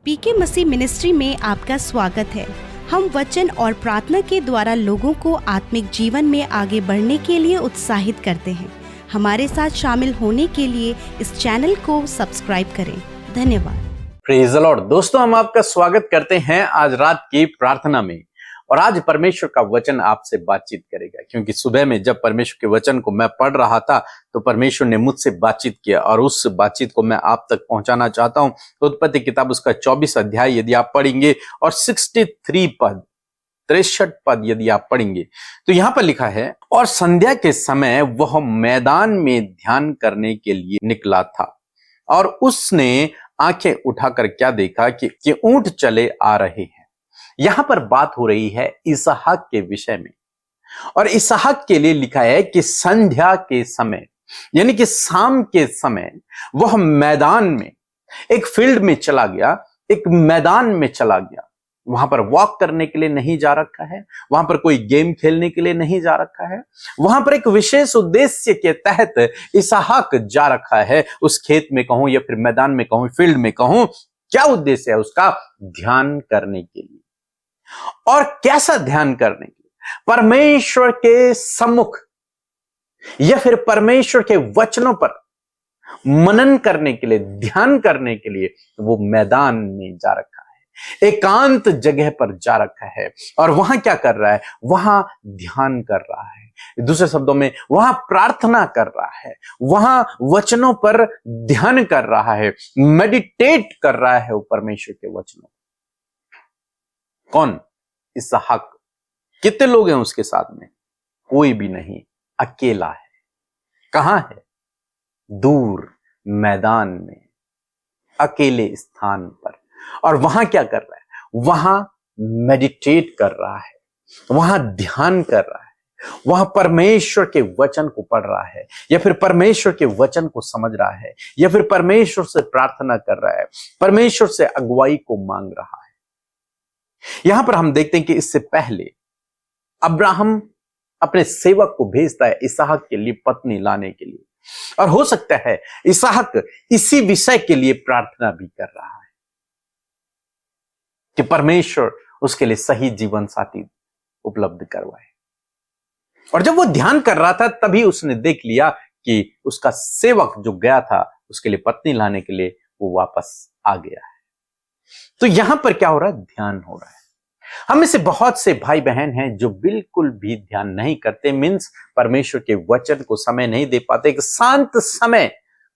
पीके मसीह ministry में आपका स्वागत है। हम वचन और प्रार्थना के द्वारा लोगों को आत्मिक जीवन में आगे बढ़ने के लिए उत्साहित करते हैं। हमारे साथ शामिल होने के लिए इस चैनल को सब्सक्राइब करें। धन्यवाद। Praise the Lord. दोस्तों, हम आपका स्वागत करते हैं आज रात की प्रार्थना में। और आज परमेश्वर का वचन आपसे बातचीत करेगा, क्योंकि सुबह में जब परमेश्वर के वचन को मैं पढ़ रहा था तो परमेश्वर ने मुझसे बातचीत किया और उस बातचीत को मैं आप तक पहुंचाना चाहता हूं। उत्पत्ति किताब उसका 24 अध्याय यदि आप पढ़ेंगे और 63 पद यदि आप पढ़ेंगे तो यहां पर लिखा है, और संध्या के समय वह मैदान में ध्यान करने के लिए निकला था और उसने आंखें उठाकर क्या देखा कि ऊंट चले आ रहे हैं। यहां पर बात हो रही है इसहाक के विषय में, और इसहाक के लिए लिखा है कि संध्या के समय यानी कि शाम के समय वह मैदान में एक फील्ड में चला गया, एक मैदान में चला गया। वहां पर वॉक करने के लिए नहीं जा रखा है, वहां पर कोई गेम खेलने के लिए नहीं जा रखा है, वहां पर एक विशेष उद्देश्य के तहत इसहाक जा रखा है। उस खेत में कहूं या फिर मैदान में कहूं, फील्ड में कहूं, क्या उद्देश्य है उसका? ध्यान करने के लिए। और कैसा ध्यान करने के लिए? परमेश्वर के सम्मुख या फिर परमेश्वर के वचनों पर मनन करने के लिए, ध्यान करने के लिए वो मैदान में जा रखा है, एकांत जगह पर जा रखा है। और वहां क्या कर रहा है? वहां ध्यान कर रहा है। दूसरे शब्दों में वहां प्रार्थना कर रहा है, वहां वचनों पर ध्यान कर रहा है, मेडिटेट कर रहा है वो परमेश्वर के वचनों। कौन? इसहाक। कितने लोग हैं उसके साथ में? कोई भी नहीं, अकेला है। कहां है? दूर मैदान में, अकेले स्थान पर। और वहां क्या कर रहा है? वहां मेडिटेट कर रहा है, वहां ध्यान कर रहा है, वहां परमेश्वर के वचन को पढ़ रहा है, या फिर परमेश्वर के वचन को समझ रहा है, या फिर परमेश्वर से प्रार्थना कर रहा है, परमेश्वर से अगुवाई को मांग रहा है। यहां पर हम देखते हैं कि इससे पहले अब्राहम अपने सेवक को भेजता है इसहाक के लिए पत्नी लाने के लिए, और हो सकता है इसहाक इसी विषय के लिए प्रार्थना भी कर रहा है कि परमेश्वर उसके लिए सही जीवन साथी उपलब्ध करवाए। और जब वो ध्यान कर रहा था तभी उसने देख लिया कि उसका सेवक जो गया था उसके लिए पत्नी लाने के लिए, वो वापस आ गया है। तो यहां पर क्या हो रहा है? ध्यान हो रहा है। हम में से बहुत से भाई बहन हैं जो बिल्कुल भी ध्यान नहीं करते, मीन्स परमेश्वर के वचन को समय नहीं दे पाते, एक शांत समय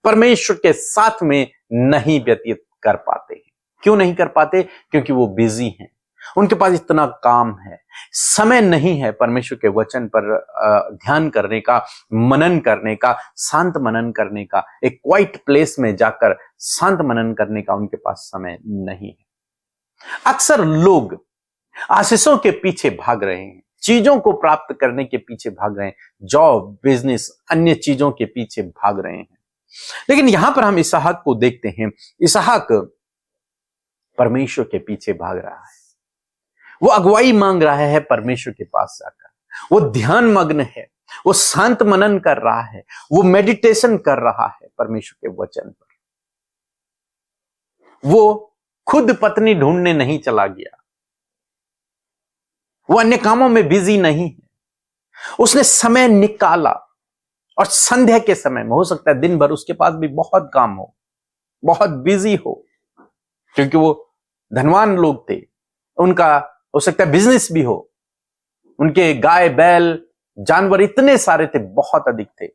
परमेश्वर के साथ में नहीं व्यतीत कर पाते हैं। क्यों नहीं कर पाते? क्योंकि वो बिजी हैं, उनके पास इतना काम है, समय नहीं है परमेश्वर के वचन पर ध्यान करने का, मनन करने का, शांत मनन करने का, एक क्वाइट प्लेस में जाकर शांत मनन करने का उनके पास समय नहीं है। अक्सर लोग आशीषों के पीछे भाग रहे हैं, चीजों को प्राप्त करने के पीछे भाग रहे हैं, जॉब, बिजनेस, अन्य चीजों के पीछे भाग रहे हैं। लेकिन यहां पर हम इसहाक को देखते हैं। इसहाक परमेश्वर के पीछे भाग रहा है, वो अगुवाई मांग रहा है परमेश्वर के पास जाकर, वो ध्यान मग्न है, वो शांत मनन कर रहा है, वो मेडिटेशन कर रहा है परमेश्वर के वचन पर। वो खुद पत्नी ढूंढने नहीं चला गया, वो अन्य कामों में बिजी नहीं है। उसने समय निकाला, और संध्या के समय में, हो सकता है दिन भर उसके पास भी बहुत काम हो, बहुत बिजी हो, क्योंकि वो धनवान लोग थे, उनका हो सकता है बिजनेस भी हो, उनके गाय बैल जानवर इतने सारे थे, बहुत अधिक थे।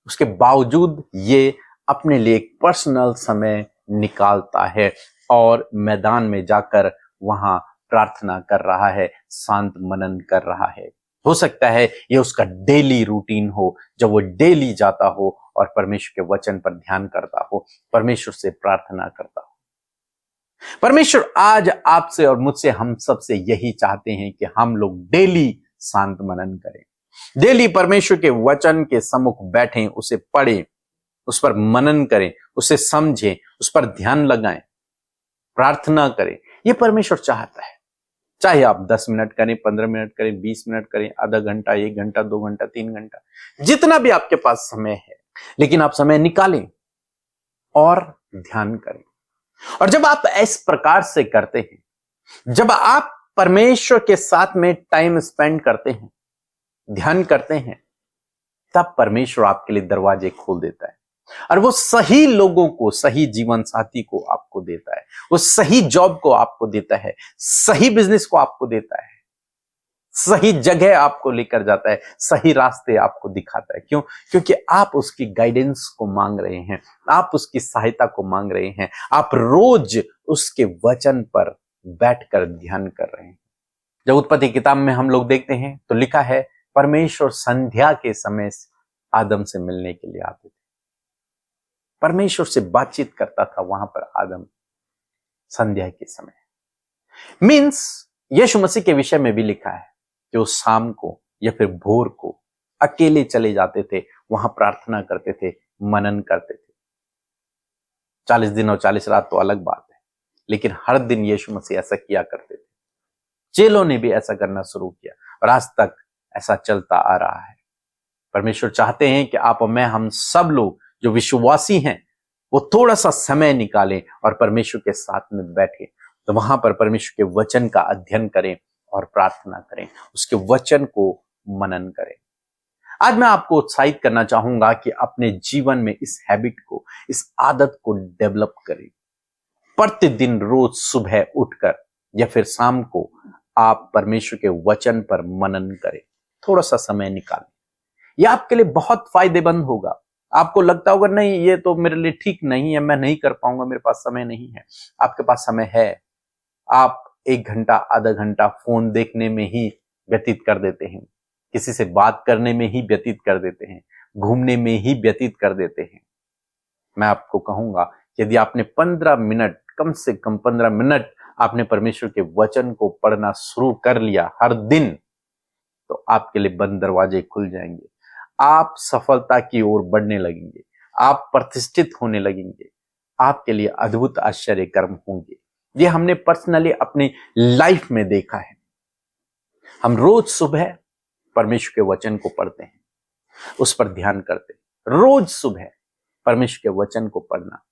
उसके बावजूद ये अपने लिए एक पर्सनल समय निकालता है और मैदान में जाकर वहां प्रार्थना कर रहा है, शांत मनन कर रहा है। हो सकता है ये उसका डेली रूटीन हो, जब वो डेली जाता हो और परमेश्वर के वचन पर ध्यान करता हो, परमेश्वर से प्रार्थना करता हो। परमेश्वर आज आपसे और मुझसे, हम सबसे यही चाहते हैं कि हम लोग डेली शांत मनन करें, डेली परमेश्वर के वचन के सम्मुख बैठें, उसे पढ़ें, उस पर मनन करें, उसे समझें, उस पर ध्यान लगाएं, प्रार्थना करें। यह परमेश्वर चाहता है। चाहे आप 10 मिनट करें, 15 मिनट करें, 20 मिनट करें, आधा घंटा, 1 घंटा, 2 घंटा, 3 घंटा, जितना भी आपके पास समय है, लेकिन आप समय निकालें और ध्यान करें। और जब आप इस प्रकार से करते हैं, जब आप परमेश्वर के साथ में टाइम स्पेंड करते हैं, ध्यान करते हैं, तब परमेश्वर आपके लिए दरवाजे खोल देता है और वो सही लोगों को, सही जीवन साथी को आपको देता है, वो सही जॉब को आपको देता है, सही बिजनेस को आपको देता है, सही जगह आपको लेकर जाता है, सही रास्ते आपको दिखाता है। क्यों? क्योंकि आप उसकी गाइडेंस को मांग रहे हैं, आप उसकी सहायता को मांग रहे हैं, आप रोज उसके वचन पर बैठकर ध्यान कर रहे हैं। जब उत्पत्ति किताब में हम लोग देखते हैं तो लिखा है, परमेश्वर संध्या के समय आदम से मिलने के लिए आते थे। परमेश्वर से बातचीत करता था वहां पर आदम संध्या के समय। मीन्स यीशु मसीह के विषय में भी लिखा है कि वो शाम को या फिर भोर को अकेले चले जाते थे, वहां प्रार्थना करते थे, मनन करते थे। 40 दिन और 40 रात तो अलग बात है, लेकिन हर दिन यीशु मसीह ऐसा किया करते थे। चेलों ने भी ऐसा करना शुरू किया और आज तक ऐसा चलता आ रहा है। परमेश्वर चाहते हैं कि आप और मैं, हम सब लोग जो विश्वासी हैं, वो थोड़ा सा समय निकालें और परमेश्वर के साथ में बैठे, तो वहां पर परमेश्वर के वचन का अध्ययन करें और प्रार्थना करें, उसके वचन को मनन करें। आज मैं आपको उत्साहित करना चाहूंगा कि अपने जीवन में इस हैबिट को, इस आदत को डेवलप करें। प्रतिदिन रोज सुबह उठकर या फिर शाम को आप परमेश्वर के वचन पर मनन करें, थोड़ा सा समय निकालें। यह आपके लिए बहुत फायदेमंद होगा। आपको लगता होगा नहीं, ये तो मेरे लिए ठीक नहीं है, मैं नहीं कर पाऊंगा, मेरे पास समय नहीं है। आपके पास समय है। आप 1 घंटा, आधा घंटा फोन देखने में ही व्यतीत कर देते हैं, किसी से बात करने में ही व्यतीत कर देते हैं, घूमने में ही व्यतीत कर देते हैं। मैं आपको कहूंगा, यदि आपने 15 मिनट, कम से कम 15 मिनट आपने परमेश्वर के वचन को पढ़ना शुरू कर लिया हर दिन, तो आपके लिए बंद दरवाजे खुल जाएंगे। आप सफलता की ओर बढ़ने लगेंगे, आप प्रतिष्ठित होने लगेंगे, आपके लिए अद्भुत आश्चर्य कर्म होंगे। ये हमने पर्सनली अपनी लाइफ में देखा है। हम रोज सुबह परमेश्वर के वचन को पढ़ते हैं, उस पर ध्यान करते हैं। रोज सुबह परमेश्वर के वचन को पढ़ना।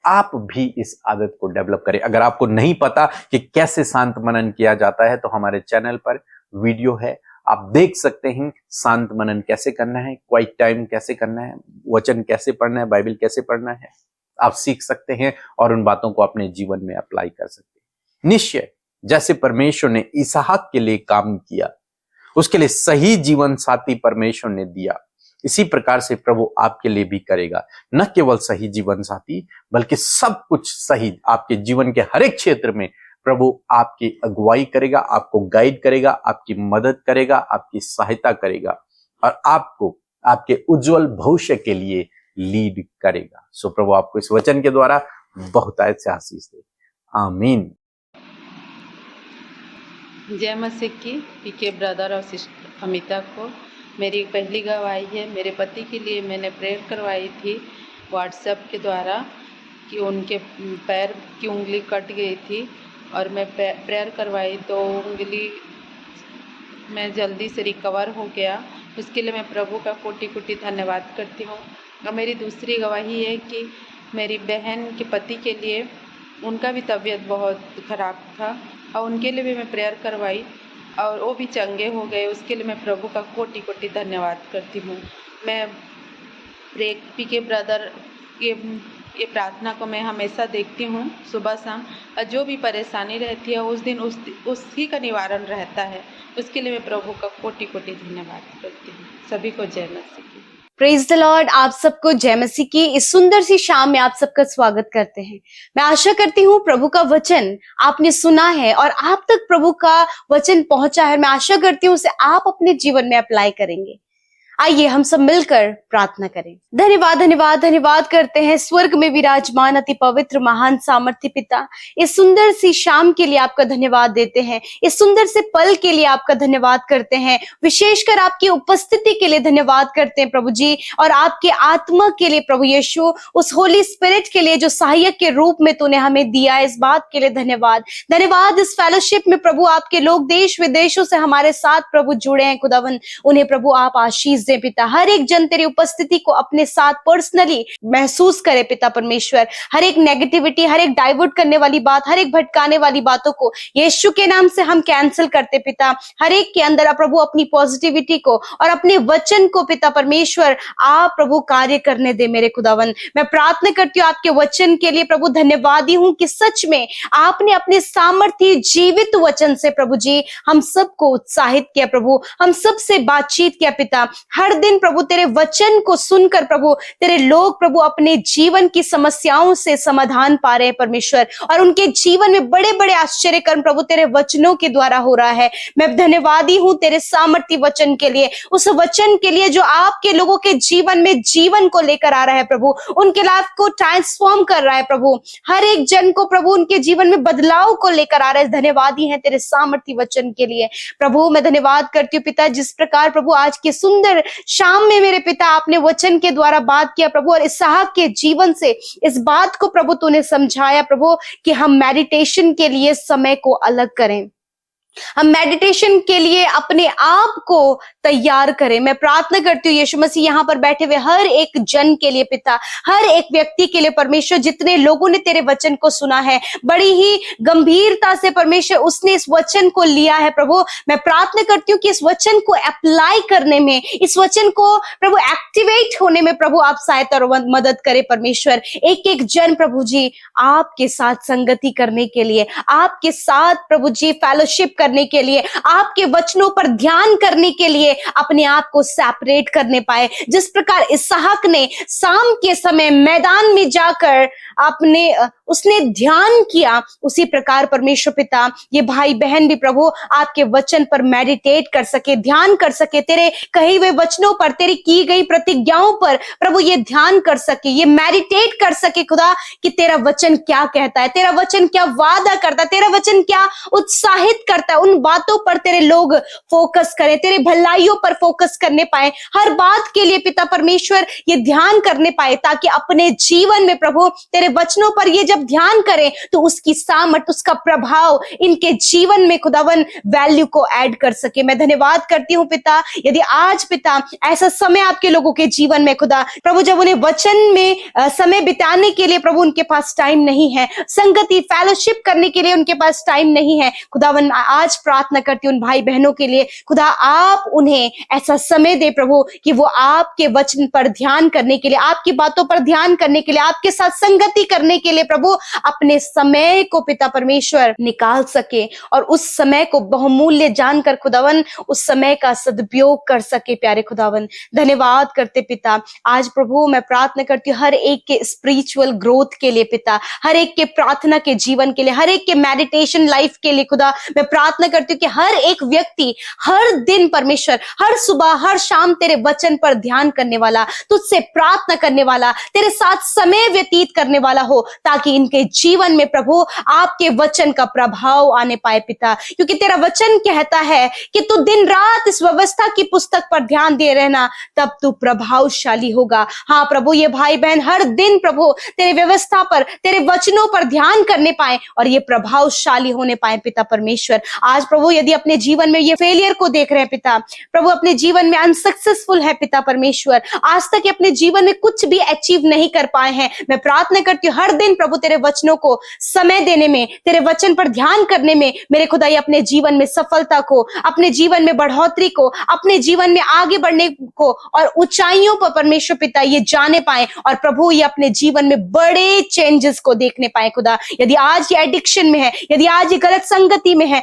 आप भी इस आदत को डेवलप करें। अगर आपको नहीं पता कि कैसे शांत मनन किया जाता है, तो हमारे चैनल पर वीडियो है, आप देख सकते हैं शांत मनन कैसे करना है, क्वाइट टाइम कैसे करना है, वचन कैसे पढ़ना है, बाइबल कैसे पढ़ना है। आप सीख सकते हैं और उन बातों को अपने जीवन में अप्लाई कर सकते हैं। निश्चय जैसे परमेश्वर ने इसहाक के लिए काम किया, उसके लिए सही जीवन साथी परमेश्वर ने दिया, इसी प्रकार से प्रभु आपके लिए भी करेगा। न केवल सही जीवन साथी, बल्कि सब कुछ सही, आपके जीवन के हर एक क्षेत्र में प्रभु आपकी अगुवाई करेगा, आपको गाइड करेगा, आपकी मदद करेगा, आपकी सहायता करेगा और आपको आपके उज्जवल भविष्य के लिए लीड करेगा। सो प्रभु आपको इस वचन के द्वारा बहुतायत से आशीष दे। आमीन। जय मसीह की। पीके ब्रदर और सिस्टर अमिता को मेरी पहली गवाही है। मेरे पति के लिए मैंने प्रेयर करवाई थी व्हाट्सएप के द्वारा कि उनके पैर की उंगली कट गई थी और मैं प्रेयर करवाई तो उंगली में जल्दी से रिकवर हो गया। उसके लिए मैं प्रभु का कोटि कोटि धन्यवाद करती हूँ। और मेरी दूसरी गवाही है कि मेरी बहन के पति के लिए, उनका भी तबीयत बहुत ख़राब था और उनके लिए भी मैं प्रेयर करवाई और वो भी चंगे हो गए। उसके लिए मैं प्रभु का कोटि कोटि धन्यवाद करती हूँ। मैं पीके ब्रदर ये प्रार्थना को मैं हमेशा देखती हूँ सुबह शाम, और जो भी परेशानी रहती है उस दिन उसी का निवारण रहता है। उसके लिए मैं प्रभु का कोटि कोटि धन्यवाद करती हूँ। सभी को जय मसीह की। Praise the Lord. आप सबको जय मसीह की इस सुंदर सी शाम में आप सबका स्वागत करते हैं। मैं आशा करती हूँ प्रभु का वचन आपने सुना है और आप तक प्रभु का वचन पहुंचा है। मैं आशा करती हूँ उसे आप अपने जीवन में अप्लाई करेंगे। आइए हम सब मिलकर प्रार्थना करें। धन्यवाद धन्यवाद धन्यवाद करते हैं स्वर्ग में विराजमान अति पवित्र महान सामर्थ्य पिता, इस सुंदर सी शाम के लिए आपका धन्यवाद देते हैं। इस सुंदर से पल के लिए आपका धन्यवाद करते हैं। विशेषकर आपकी उपस्थिति के लिए धन्यवाद करते हैं प्रभु जी, और आपके आत्मा के लिए प्रभु यीशु, उस होली स्पिरिट के लिए जो सहायक के रूप में तूने हमें दिया है, इस बात के लिए धन्यवाद। धन्यवाद इस फेलोशिप में प्रभु आपके लोग देश विदेशों से हमारे साथ प्रभु जुड़े हैं खुदावन, उन्हें प्रभु आप आशीष दे पिता। हर एक जन तेरी उपस्थिति को अपने साथ पर्सनली महसूस करे पिता परमेश्वर। हर एक नेगेटिविटी, हर एक डाइवर्ट करने वाली बात, हर एक भटकाने वाली बातों को यीशु के नाम से हम कैंसिल करते पिता। हर एक के अंदर प्रभु अपनी पॉजिटिविटी को और अपने वचन को पिता परमेश्वर आप प्रभु कार्य करने दे मेरे खुदावन। मैं प्रार्थना करती हूँ आपके वचन के लिए प्रभु, धन्यवादी हूँ कि सच में आपने अपने सामर्थ्य जीवित वचन से प्रभु जी हम सबको उत्साहित किया प्रभु, हम सबसे बातचीत किया पिता। हर दिन प्रभु तेरे वचन को सुनकर प्रभु तेरे लोग प्रभु अपने जीवन की समस्याओं से समाधान पा रहे हैं परमेश्वर, और उनके जीवन में बड़े बड़े आश्चर्य कर्म प्रभु तेरे वचनों के द्वारा हो रहा है। मैं धन्यवादी हूँ तेरे सामर्थ्य वचन के लिए, उस वचन के लिए जो आपके लोगों के जीवन में जीवन को लेकर आ रहा है प्रभु, उनके लाइफ को ट्रांसफॉर्म कर रहा है प्रभु, हर एक जन को प्रभु उनके जीवन में बदलाव को लेकर आ रहा है। धन्यवादी है तेरे सामर्थ्य वचन के लिए प्रभु। मैं धन्यवाद करती हूँ पिता, जिस प्रकार प्रभु आज के सुंदर शाम में मेरे पिता आपने वचन के द्वारा बात किया प्रभु, और इसहाक के जीवन से इस बात को प्रभु तूने समझाया प्रभु कि हम मेडिटेशन के लिए समय को अलग करें, हम मेडिटेशन के लिए अपने आप को तैयार करें। मैं प्रार्थना करती हूँ यीशु मसीह यहाँ पर बैठे हुए हर एक जन के लिए पिता, हर एक व्यक्ति के लिए परमेश्वर, जितने लोगों ने तेरे वचन को सुना है बड़ी ही गंभीरता से परमेश्वर उसने इस वचन को लिया है प्रभु, मैं प्रार्थना करती हूँ कि इस वचन को अप्लाई करने में, इस वचन को प्रभु एक्टिवेट होने में प्रभु आप सहायता और मदद करें परमेश्वर। एक एक जन प्रभु जी आपके साथ संगति करने के लिए, आपके साथ प्रभु जी फेलोशिप करने के लिए, आपके वचनों पर ध्यान करने के लिए अपने आप को सेपरेट करने पाए। जिस प्रकार इसहाक ने शाम के समय मैदान में जाकर उसने ध्यान किया, उसी प्रकार परमेश्वर पिता ये भाई बहन भी प्रभु आपके वचन पर मेडिटेट कर सके, ध्यान कर सके, तेरे कहे हुए वचनों पर, तेरी की गई प्रतिज्ञाओं पर प्रभु ये ध्यान कर सके, ये मेडिटेट कर सके खुदा कि तेरा वचन क्या कहता है, तेरा वचन क्या वादा करता है, तेरा वचन क्या उत्साहित करता है। उन बातों पर तेरे लोग फोकस करें, तेरे भलाइयों पर फोकस करने पाए, हर बात के लिए पिता परमेश्वर ये ध्यान करने पाए, ताकि अपने जीवन में प्रभु तेरे वचनों पर ये जब ध्यान करें तो उसकी सामर्थ, उसका प्रभाव इनके जीवन में खुदावन वैल्यू को ऐड कर सके। मैं धन्यवाद करती हूँ पिता, यदि आज पिता ऐसा समय आपके लोगों के जीवन में खुदा प्रभु जब उन्हें वचन में समय बिताने के लिए प्रभु उनके पास टाइम नहीं है, संगति फेलोशिप करने के लिए उनके पास टाइम नहीं है, खुदावन आज प्रार्थना करती हूँ उन भाई बहनों के लिए, खुदा आप उन्हें ऐसा समय दे प्रभु कि वो आपके वचन पर ध्यान करने के लिए, आपकी बातों पर ध्यान करने के लिए, आपके साथ संगति करने के लिए प्रभु अपने समय को पिता परमेश्वर निकाल सके, और उस समय को बहुमूल्य जानकर खुदावन उस समय का सदुपयोग कर सके। प्यारे खुदावन धन्यवाद करते पिता, आज प्रभु मैं प्रार्थना करती हूँ हर एक के स्पिरिचुअल ग्रोथ के लिए पिता, हर एक के प्रार्थना के जीवन के लिए, हर एक के मेडिटेशन लाइफ के लिए खुदा मैं प्रार्थना करती हूँ कि हर एक व्यक्ति हर दिन परमेश्वर, हर सुबह हर शाम तेरे वचन पर ध्यान करने वाला, तुझसे प्रार्थना करने वाला, तेरे साथ समय व्यतीत करने वाला हो, ताकि इनके जीवन में प्रभु आपके वचन का प्रभाव आने पाए पिता, क्योंकि तेरा वचन कहता है कि तू दिन रात इस व्यवस्था की पुस्तक पर ध्यान दे रहना, तब तू प्रभावशाली होगा। हाँ प्रभु ये भाई बहन हर दिन प्रभु तेरे व्यवस्था पर, तेरे वचनों पर ध्यान करने पाए और ये प्रभावशाली होने पाए पिता परमेश्वर। आज प्रभु यदि अपने जीवन में ये फेलियर को देख रहे हैं पिता, प्रभु अपने जीवन में अनसक्सेसफुल है पिता परमेश्वर, आज तक अपने जीवन में कुछ भी अचीव नहीं कर पाए हैं, मैं प्रार्थना करती हूँ हर दिन प्रभु तेरे वचनों को समय देने में, तेरे वचन पर ध्यान करने में मेरे खुदाई अपने जीवन में सफलता को, अपने जीवन में बढ़ोतरी को, अपने जीवन में आगे बढ़ने को और ऊंचाइयों पर परमेश्वर पिता ये जाने पाए, और प्रभु ये अपने जीवन में बड़े चेंजेस को देखने पाए खुदा। यदि आज ये एडिक्शन में है, यदि आज ये गलत संगति में है,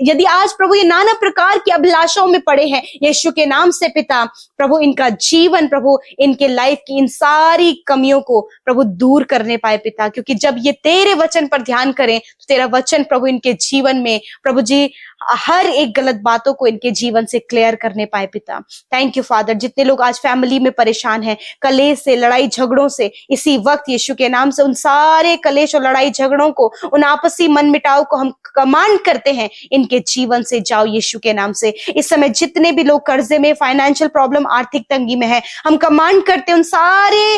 यदि आज प्रभु ये नाना प्रकार की अभिलाषाओं में पड़े हैं, यीशु के नाम से पिता प्रभु इनका जीवन प्रभु इनके लाइफ की इन सारी कमियों को प्रभु दूर करने पाए पिता, क्योंकि जब ये तेरे वचन पर ध्यान करें तो तेरा वचन प्रभु इनके जीवन में प्रभु जी हर एक गलत बातों को इनके जीवन से क्लियर करने पाए पिता। Thank you father. जितने लोग आज फैमिली में परेशान हैं, कलेश से, लड़ाई झगड़ों से, इसी वक्त यीशु के नाम से उन सारे कलेश और लड़ाई झगड़ों को, उन आपसी मन मिटाव को हम कमांड करते हैं, इनके जीवन से जाओ यीशु के नाम से। इस समय जितने भी लोग कर्जे में, फाइनेंशियल प्रॉब्लम, आर्थिक तंगी में है, हम कमांड करते हैं उन सारे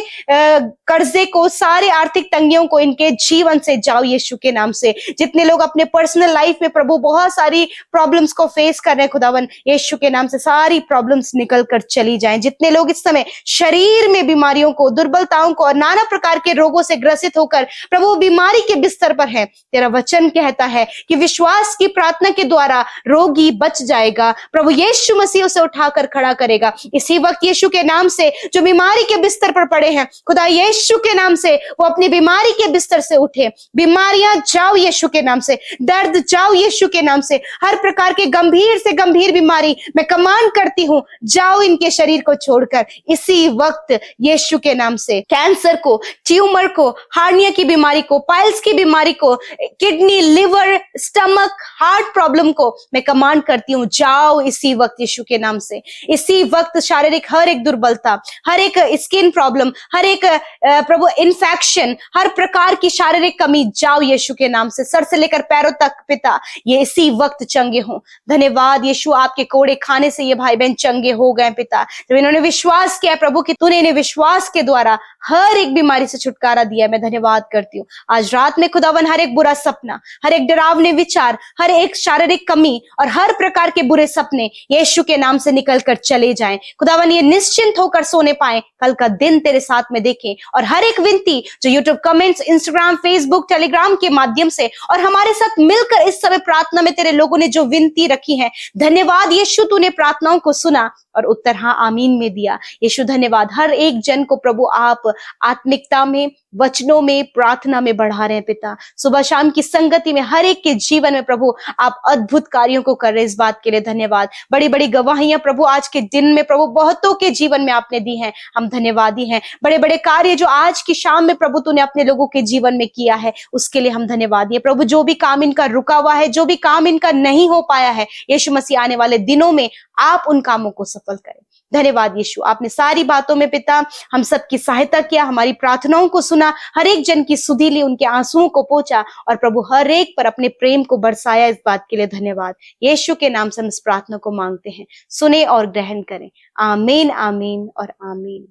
कर्जे को, सारे आर्थिक तंगियों को इनके जीवन से जाओ यीशु के नाम से। जितने लोग अपने पर्सनल लाइफ में प्रभु बहुत सारी प्रॉब्लम्स को फेस कर रहे हैं खुदावन, यीशु के नाम से सारी प्रॉब्लम्स निकल कर चली जाएं। जितने लोग इस समय शरीर में बीमारियों को, दुर्बलताओं को और नाना प्रकार के रोगों से ग्रसित होकर प्रभु बीमारी के बिस्तर पर है, तेरा वचन कहता है कि विश्वास की प्रार्थना के द्वारा रोगी बच जाएगा। प्रभु यीशु मसीह उसे उठाकर खड़ा करेगा। इसी वक्त यीशु के नाम से जो बीमारी के बिस्तर पर पड़े हैं, खुदा यीशु के नाम से वो अपनी बीमारी के बिस्तर से उठे। बीमारियां जाओ यीशु के नाम से, दर्द जाओ यीशु के नाम से, हर प्रकार के गंभीर से गंभीर बीमारी मैं कमांड करती हूं, जाओ इनके शरीर को छोड़कर इसी वक्त यीशु के नाम से। कैंसर को, ट्यूमर को, हार्निया की बीमारी को, पाइल्स की बीमारी को, kidney, liver, stomach, heart problem को मैं कमांड करती हूं, जाओ इसी वक्त यीशु के नाम से। इसी वक्त शारीरिक हर एक दुर्बलता, हर एक स्किन प्रॉब्लम, हर एक प्रभु इन्फेक्शन, हर प्रकार की शारीरिक कमी, जाओ यीशु के नाम से, सर से लेकर पैरों तक पिता ये इसी वक्त चंगे हों। धन्यवाद यीशु, आपके कोड़े खाने से ये भाई बहन चंगे हो गए पिता। जब इन्होंने विश्वास किया प्रभु कि तूने इन्हें विश्वास के द्वारा हर एक बीमारी से छुटकारा दिया, मैं धन्यवाद करती हूँ। आज रात में खुदावन हर एक बुरा सपना, हर एक डरावने विचार, हर एक शारीरिक कमी और हर प्रकार के बुरे सपने यीशु के नाम से निकल कर चले जाएं। खुदावन ये निश्चिंत होकर सोने पाए, कल का दिन तेरे साथ में देखें। और हर एक विनती जो YouTube comments, Instagram, Facebook, Telegram के माध्यम से और हमारे साथ मिलकर इस समय प्रार्थना में तेरे लोगों ने जो विनती रखी है, धन्यवाद यीशु, तूने प्रार्थनाओं को सुना और उत्तर हाँ आमीन में दिया। यीशु धन्यवाद। हर एक जन को प्रभु आप आत्मिकता में, वचनों में, प्रार्थना में बढ़ा रहे हैं पिता। सुबह शाम की संगति में हर एक के जीवन में प्रभु आप अद्भुत कार्यों को कर रहे हैं, इस बात के लिए धन्यवाद। बड़ी बड़ी गवाहियां प्रभु आज के दिन में प्रभु बहुतों के जीवन में आपने दी हैं, हम धन्यवादी हैं। बड़े बड़े कार्य जो आज की शाम में प्रभु तूने अपने लोगों के जीवन में किया है, उसके लिए हम धन्यवादी हैं प्रभु। जो भी काम इनका रुका हुआ है, जो भी काम इनका नहीं हो पाया है, यीशु मसीह आने वाले दिनों में आप उन कामों को सफल करें। धन्यवाद यीशु, आपने सारी बातों में पिता हम सबकी सहायता किया, हमारी प्रार्थनाओं को सुना, हर एक जन की सुधि ली, उनके आंसुओं को पोंछा और प्रभु हर एक पर अपने प्रेम को बरसाया। इस बात के लिए धन्यवाद। यीशु के नाम से हम इस प्रार्थना को मांगते हैं, सुने और ग्रहण करें। आमीन, आमीन और आमीन।